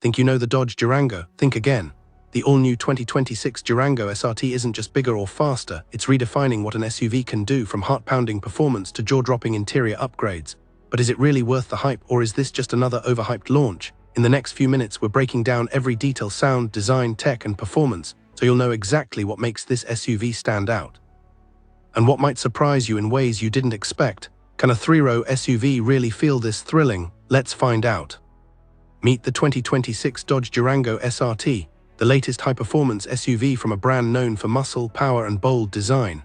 Think you know the Dodge Durango? Think again. The all-new 2026 Durango SRT isn't just bigger or faster, it's redefining what an SUV can do, from heart-pounding performance to jaw-dropping interior upgrades. But is it really worth the hype, or is this just another overhyped launch? In the next few minutes, we're breaking down every detail: sound, design, tech, and performance, so you'll know exactly what makes this SUV stand out. And what might surprise you in ways you didn't expect. Can a three-row SUV really feel this thrilling? Let's find out. Meet the 2026 Dodge Durango SRT, the latest high-performance SUV from a brand known for muscle, power, and bold design.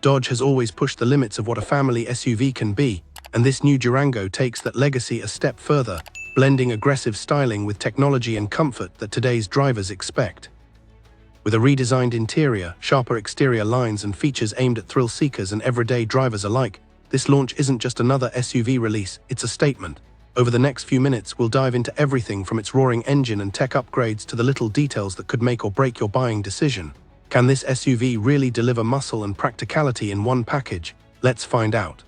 Dodge has always pushed the limits of what a family SUV can be, and this new Durango takes that legacy a step further, blending aggressive styling with technology and comfort that today's drivers expect. With a redesigned interior, sharper exterior lines, and features aimed at thrill seekers and everyday drivers alike, this launch isn't just another SUV release, it's a statement. Over the next few minutes, we'll dive into everything from its roaring engine and tech upgrades to the little details that could make or break your buying decision. Can this SUV really deliver muscle and practicality in one package? Let's find out.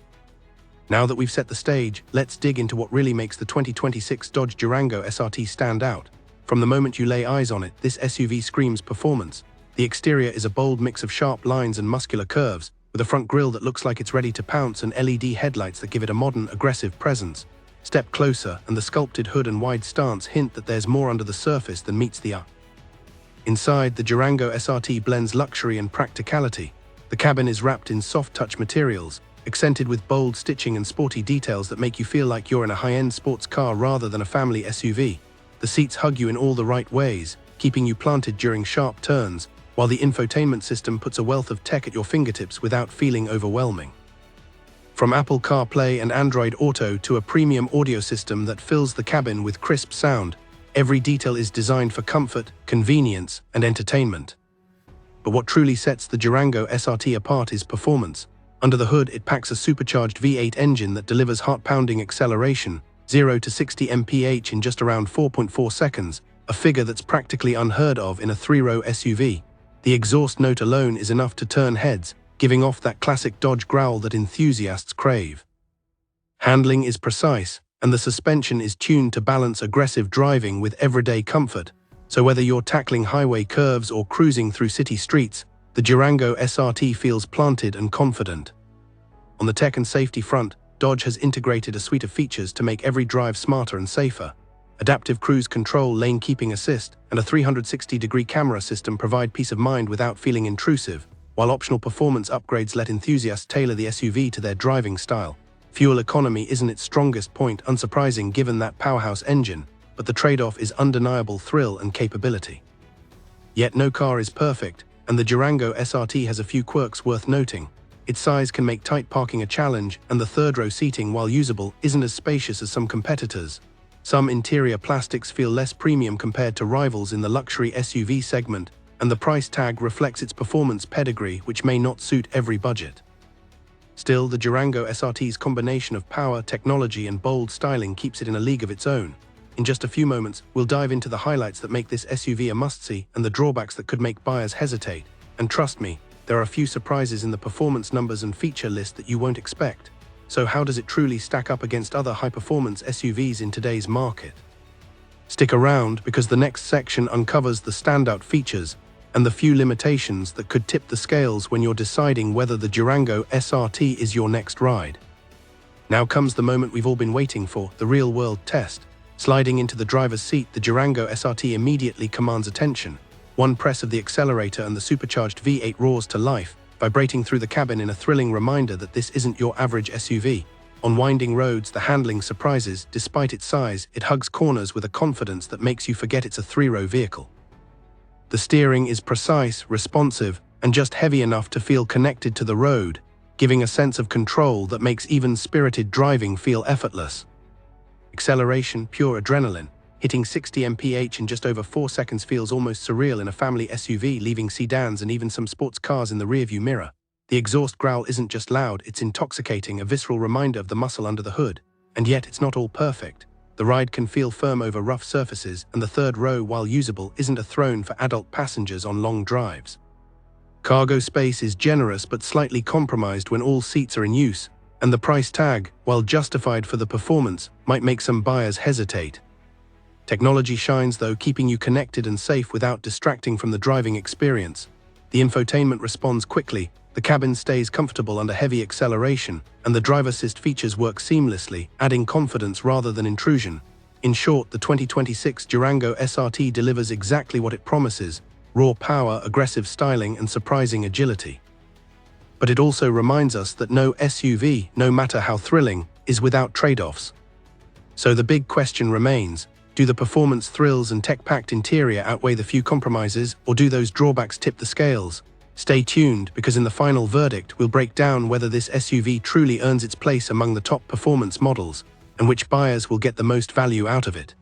Now that we've set the stage, let's dig into what really makes the 2026 Dodge Durango SRT stand out. From the moment you lay eyes on it, this SUV screams performance. The exterior is a bold mix of sharp lines and muscular curves, with a front grille that looks like it's ready to pounce and LED headlights that give it a modern, aggressive presence. Step closer, and the sculpted hood and wide stance hint that there's more under the surface than meets the eye. Inside, the Durango SRT blends luxury and practicality. The cabin is wrapped in soft-touch materials, accented with bold stitching and sporty details that make you feel like you're in a high-end sports car rather than a family SUV. The seats hug you in all the right ways, keeping you planted during sharp turns, while the infotainment system puts a wealth of tech at your fingertips without feeling overwhelming. From Apple CarPlay and Android Auto to a premium audio system that fills the cabin with crisp sound, every detail is designed for comfort, convenience, and entertainment. But what truly sets the Durango SRT apart is performance. Under the hood, it packs a supercharged V8 engine that delivers heart-pounding acceleration, 0 to 60 mph in just around 4.4 seconds, a figure that's practically unheard of in a three-row SUV. The exhaust note alone is enough to turn heads, giving off that classic Dodge growl that enthusiasts crave. Handling is precise, and the suspension is tuned to balance aggressive driving with everyday comfort. So whether you're tackling highway curves or cruising through city streets, the Durango SRT feels planted and confident. On the tech and safety front, Dodge has integrated a suite of features to make every drive smarter and safer. Adaptive cruise control, lane keeping assist, and a 360-degree camera system provide peace of mind without feeling intrusive, while optional performance upgrades let enthusiasts tailor the SUV to their driving style. Fuel economy isn't its strongest point, unsurprising given that powerhouse engine, but the trade-off is undeniable thrill and capability. Yet no car is perfect, and the Durango SRT has a few quirks worth noting. Its size can make tight parking a challenge, and the third-row seating, while usable, isn't as spacious as some competitors. Some interior plastics feel less premium compared to rivals in the luxury SUV segment, and the price tag reflects its performance pedigree, which may not suit every budget. Still, the Durango SRT's combination of power, technology, and bold styling keeps it in a league of its own. In just a few moments, we'll dive into the highlights that make this SUV a must-see and the drawbacks that could make buyers hesitate. And trust me, there are a few surprises in the performance numbers and feature list that you won't expect. So how does it truly stack up against other high-performance SUVs in today's market? Stick around, because the next section uncovers the standout features and the few limitations that could tip the scales when you're deciding whether the Durango SRT is your next ride. Now comes the moment we've all been waiting for, the real-world test. Sliding into the driver's seat, the Durango SRT immediately commands attention. One press of the accelerator and the supercharged V8 roars to life, vibrating through the cabin in a thrilling reminder that this isn't your average SUV. On winding roads, the handling surprises. Despite its size, it hugs corners with a confidence that makes you forget it's a three-row vehicle. The steering is precise, responsive, and just heavy enough to feel connected to the road, giving a sense of control that makes even spirited driving feel effortless. Acceleration, pure adrenaline. Hitting 60 mph in just over 4 seconds feels almost surreal in a family SUV, leaving sedans and even some sports cars in the rearview mirror. The exhaust growl isn't just loud, it's intoxicating, a visceral reminder of the muscle under the hood. And yet, it's not all perfect. The ride can feel firm over rough surfaces, and the third row, while usable, isn't a throne for adult passengers on long drives. Cargo space is generous but slightly compromised when all seats are in use, and the price tag, while justified for the performance, might make some buyers hesitate. Technology shines, though, keeping you connected and safe without distracting from the driving experience. The infotainment responds quickly, the cabin stays comfortable under heavy acceleration, and the driver assist features work seamlessly, adding confidence rather than intrusion. In short, the 2026 Durango SRT delivers exactly what it promises: raw power, aggressive styling, and surprising agility. But it also reminds us that no SUV, no matter how thrilling, is without trade-offs. So the big question remains: do the performance thrills and tech-packed interior outweigh the few compromises, or do those drawbacks tip the scales? Stay tuned, because in the final verdict, we'll break down whether this SUV truly earns its place among the top performance models, and which buyers will get the most value out of it.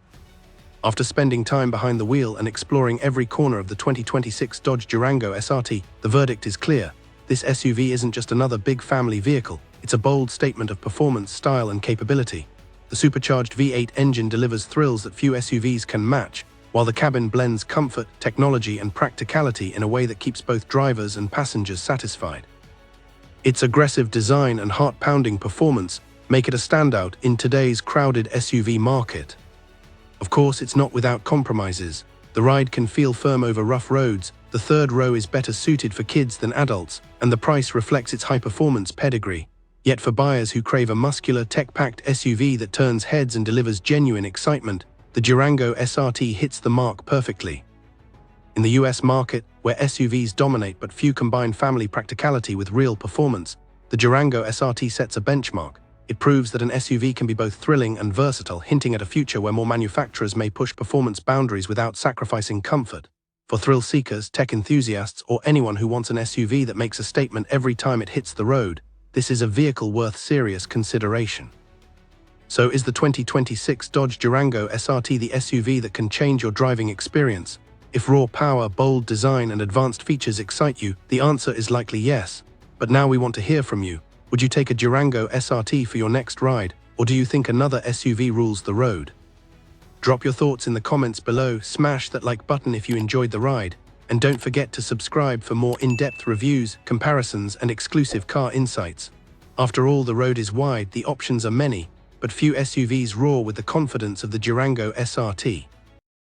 After spending time behind the wheel and exploring every corner of the 2026 Dodge Durango SRT, the verdict is clear. This SUV isn't just another big family vehicle, it's a bold statement of performance, style, and capability. The supercharged V8 engine delivers thrills that few SUVs can match, while the cabin blends comfort, technology, and practicality in a way that keeps both drivers and passengers satisfied. Its aggressive design and heart-pounding performance make it a standout in today's crowded SUV market. Of course, it's not without compromises. The ride can feel firm over rough roads, the third row is better suited for kids than adults, and the price reflects its high-performance pedigree. Yet for buyers who crave a muscular, tech-packed SUV that turns heads and delivers genuine excitement, the Durango SRT hits the mark perfectly. In the US market, where SUVs dominate but few combine family practicality with real performance, the Durango SRT sets a benchmark. It proves that an SUV can be both thrilling and versatile, hinting at a future where more manufacturers may push performance boundaries without sacrificing comfort. For thrill seekers, tech enthusiasts, or anyone who wants an SUV that makes a statement every time it hits the road, this is a vehicle worth serious consideration. So is the 2026 Dodge Durango SRT the SUV that can change your driving experience? If raw power, bold design, and advanced features excite you, the answer is likely yes. But now we want to hear from you. Would you take a Durango SRT for your next ride, or do you think another SUV rules the road? Drop your thoughts in the comments below, smash that like button if you enjoyed the ride, and don't forget to subscribe for more in-depth reviews, comparisons, and exclusive car insights. After all, the road is wide, the options are many, but few SUVs roar with the confidence of the Durango SRT.